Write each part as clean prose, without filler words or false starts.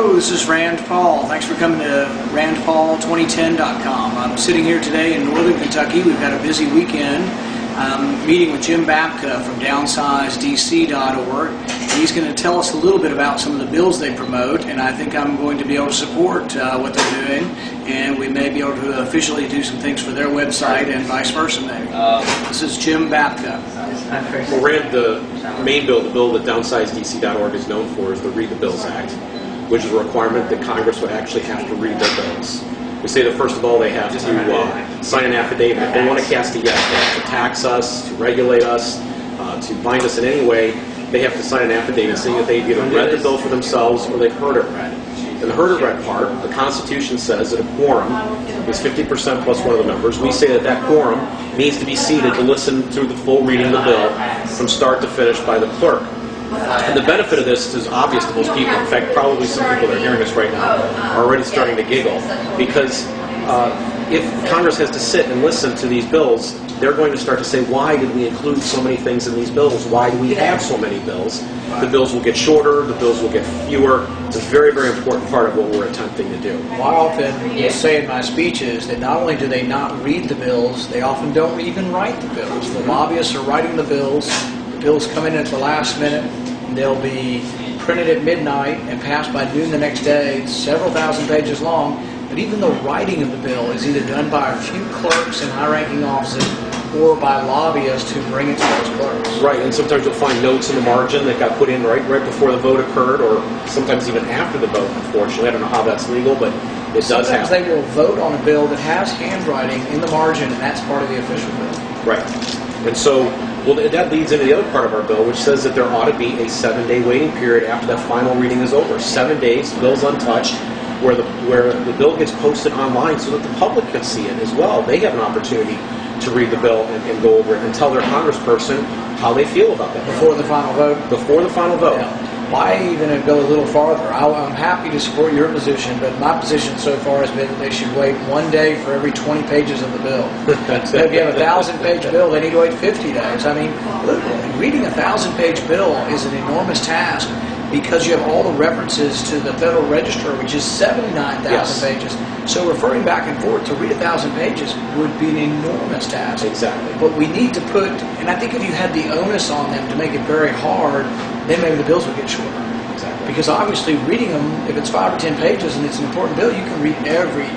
Hello, this is Rand Paul. Thanks for coming to randpaul2010.com. I'm sitting here today in Northern Kentucky. We've had a busy weekend. I'm meeting with Jim Babka from DownsizeDC.org. He's going to tell us a little bit about some of the bills they promote, and I think I'm going to be able to support what they're doing, and we may be able to officially do some things for their website and vice versa maybe. This is Jim Babka. Well, Rand, the main bill, the bill that DownsizeDC.org is known for, is the Read the Bills Act, which is a requirement that Congress would actually have to read their bills. We say that first of all they have to sign an affidavit. If they want to cast a yes, they have to tax us, to regulate us, to bind us in any way, they have to sign an affidavit saying that they've either read the bill for themselves or they've heard it read. In the heard it read part, the Constitution says that a quorum is 50% plus one of the members. We say that that quorum needs to be seated to listen to the full reading of the bill from start to finish by the clerk. And the benefit of this is obvious to most people. In fact, probably some people that are hearing this right now are already starting to giggle, because if Congress has to sit and listen to these bills, they're going to start to say, why did we include so many things in these bills? Why do we have so many bills? The bills will get shorter, the bills will get fewer. It's a very, very important part of what we're attempting to do. I often say in my speeches that not only do they not read the bills, they often don't even write the bills. The lobbyists are writing the bills. The bills come in at the last minute. They'll be printed at midnight and passed by noon the next day, several thousand pages long. But even the writing of the bill is either done by a few clerks in high-ranking offices or by lobbyists who bring it to those clerks. Right, and sometimes you'll find notes in the margin that got put in right before the vote occurred, or sometimes even after the vote, unfortunately. I don't know how that's legal, but it does happen. Sometimes they will vote on a bill that has handwriting in the margin, and that's part of the official bill. Right. And so, well, that leads into the other part of our bill, which says that there ought to be a 7-day waiting period after that final reading is over. 7 days, the bill's untouched, where the bill gets posted online so that the public can see it as well. They have an opportunity to read the bill and go over it and tell their congressperson how they feel about that. Before the final vote? Before the final vote. Yeah. I even go a little farther. I'm happy to support your position, but my position so far has been that they should wait 1 day for every 20 pages of the bill. So if you have a 1,000-page bill, they need to wait 50 days. I mean, literally, reading a 1,000-page bill is an enormous task because you have all the references to the Federal Register, which is 79,000 pages. So referring back and forth to read 1,000 pages would be an enormous task. Exactly. But we need to put, and I think if you had the onus on them to make it very hard, then maybe the bills would get shorter. Exactly. Because obviously reading them, if it's 5 or 10 pages and it's an important bill, you can read every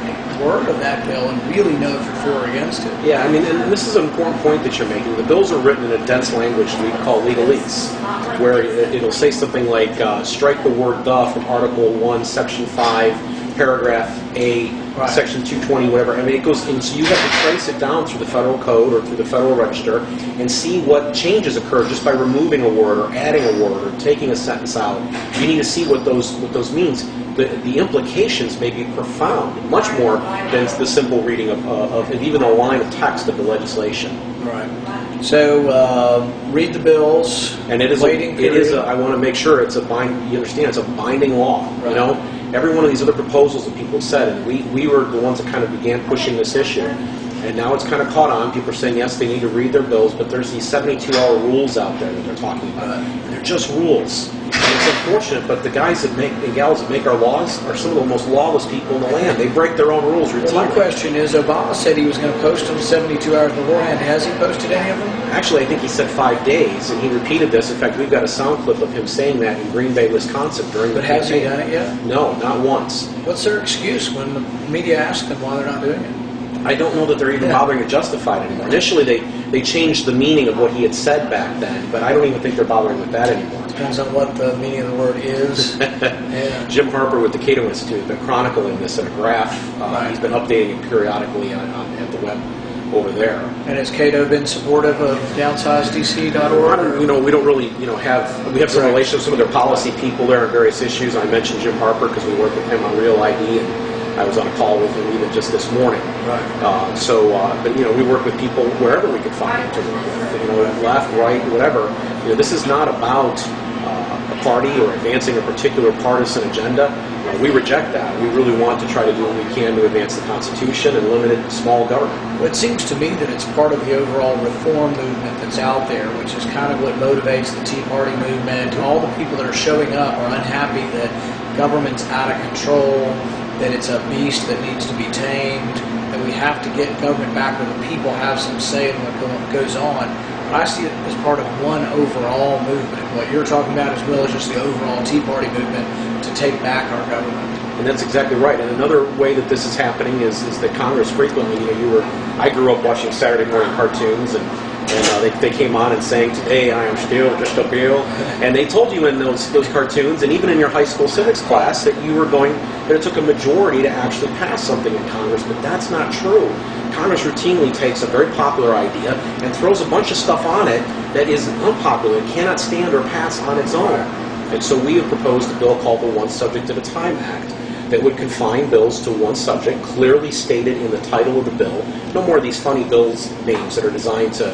word of that bill and really know if you're for or against it. Yeah, I mean, and this is an important point that you're making. The bills are written in a dense language we call legalese, where it'll say something like, strike the word "the" from Article 1, Section 5, Paragraph A, right. Section 220, whatever. I mean, it goes, and so you have to trace it down through the Federal Code or through the Federal Register and see what changes occur just by removing a word or adding a word or taking a sentence out. You need to see what those means. The implications may be profound, much more than the simple reading of even a line of text of the legislation. Right. So read the bills. And it is. Waiting I want to make sure it's a you understand it's a binding law. Right. You know, every one of these other proposals that people said, and we were the ones that kind of began pushing this issue. And now it's kind of caught on. People are saying, yes, they need to read their bills, but there's these 72-hour rules out there that they're talking about. They're just rules. And it's unfortunate, but the guys that make and gals that make our laws are some of the most lawless people in the land. They break their own rules routinely. Well, my question is, Obama said he was going to post them 72 hours beforehand. Has he posted any of them? Actually, I think he said 5 days, and he repeated this. In fact, we've got a sound clip of him saying that in Green Bay, Wisconsin during the campaign. But has he done it yet? No, not once. What's their excuse when the media asks them why they're not doing it? I don't know that they're even bothering to justify it anymore. Initially, they changed the meaning of what he had said back then, but I don't even think they're bothering with that anymore. Depends on what the meaning of the word is. Yeah. Jim Harper with the Cato Institute has been chronicling this in a graph. Right. He's been updating it periodically at the web over there. And has Cato been supportive of DownsizeDC.org? We don't really we have some relations with some of their policy people there on various issues. I mentioned Jim Harper because we work with him on Real ID, and I was on a call with him even just this morning. Right. But we work with people wherever we can find them to work with. Left, right, whatever. This is not about a party or advancing a particular partisan agenda. We reject that. We really want to try to do what we can to advance the Constitution and limited small government. Well, it seems to me that it's part of the overall reform movement that's out there, which is kind of what motivates the Tea Party movement. All the people that are showing up are unhappy that government's out of control, that it's a beast that needs to be tamed, that we have to get government back where the people have some say in what goes on. But I see it as part of one overall movement. What you're talking about, as well as just the overall Tea Party movement to take back our government. And that's exactly right. And another way that this is happening is that Congress frequently, I grew up watching Saturday morning cartoons, and they came on and saying, "Today I am still just a bill," and they told you in those cartoons, and even in your high school civics class, that it took a majority to actually pass something in Congress, but that's not true. Congress routinely takes a very popular idea and throws a bunch of stuff on it that is unpopular and cannot stand or pass on its own. And so we have proposed a bill called the One Subject at a Time Act that would confine bills to one subject, clearly stated in the title of the bill. No more of these funny bills names that are designed to,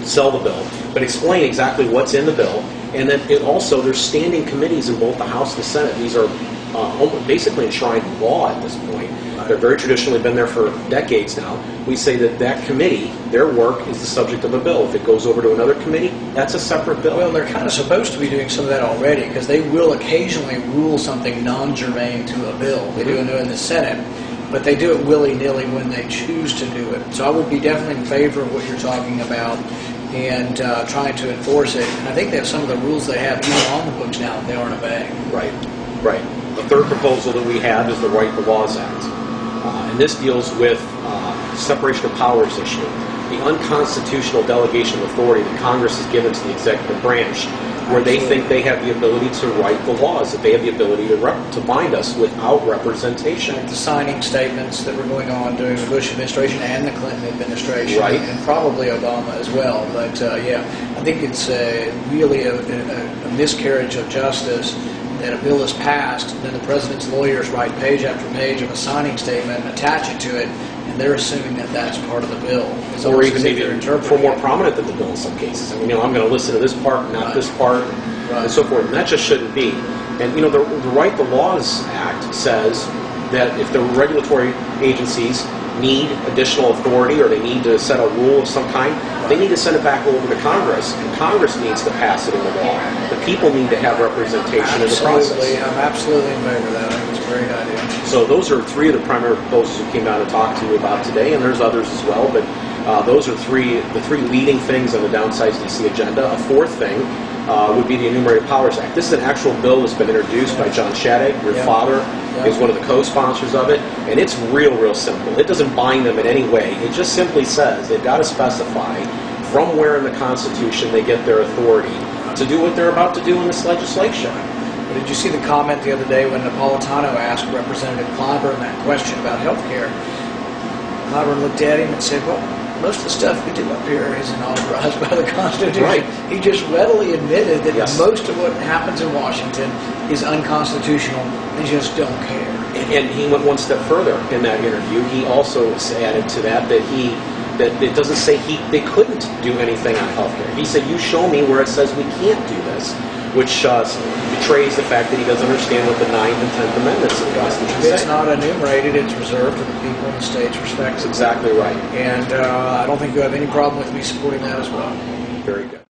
sell the bill, but explain exactly what's in the bill. And then there's standing committees in both the House and the Senate. These are basically enshrined in law at this point. They're very traditionally been there for decades now. We say that committee, their work is the subject of a bill. If it goes over to another committee, that's a separate bill. Well, they're kind of supposed to be doing some of that already, because they will occasionally rule something non-germane to a bill. They do it in the Senate, but they do it willy-nilly when they choose to do it. So I would be definitely in favor of what you're talking about and trying to enforce it. And I think that some of the rules they have even on the books now, they aren't obeying. Right. The third proposal that we have is the Write the Laws Act. And this deals with separation of powers issue, the unconstitutional delegation of authority that Congress has given to the executive branch, where they think they have the ability to write the laws, that they have the ability to bind us without representation. Like the signing statements that were going on during the Bush administration and the Clinton administration, right, and probably Obama as well. But I think it's really a miscarriage of justice that a bill is passed, then the president's lawyers write page after page of a signing statement and attach it to it, and they're assuming that that's part of the bill. It's or even maybe for more it. prominent than the bill in some cases. I'm going to listen to this part, not this part, and so forth. And that just shouldn't be. And the Write the Laws Act says that if the regulatory agencies need additional authority or they need to set a rule of some kind, they need to send it back over to Congress, and Congress needs to pass it into law. The people need to have representation in the process. I'm absolutely in favor of that. I think it's a great idea. So those are three of the primary proposals we came down to talk to you about today, and there's others as well, but those are the three leading things on the DownsizeDC agenda. A fourth thing would be the Enumerated Powers Act. This is an actual bill that's been introduced by John Shadegg. Your father is one of the co-sponsors of it, and it's real simple. It doesn't bind them in any way. It just simply says they've got to specify from where in the Constitution they get their authority to do what they're about to do in this legislation. But did you see the comment the other day when Napolitano asked Representative Clyburn that question about health care? Clyburn looked at him and said, well, most of the stuff we do up here isn't authorized by the Constitution. Right. He just readily admitted that yes, most of what happens in Washington is unconstitutional. They just don't care. And he went one step further in that interview. He also added to that it doesn't say they couldn't do anything on health care. He said, you show me where it says we can't do this, which betrays the fact that he doesn't understand what the 9th and 10th Amendments of the Constitution say. It's not enumerated, it's reserved for the people in the states' respects. That's exactly right. And I don't think you have any problem with me supporting that as well. Very good.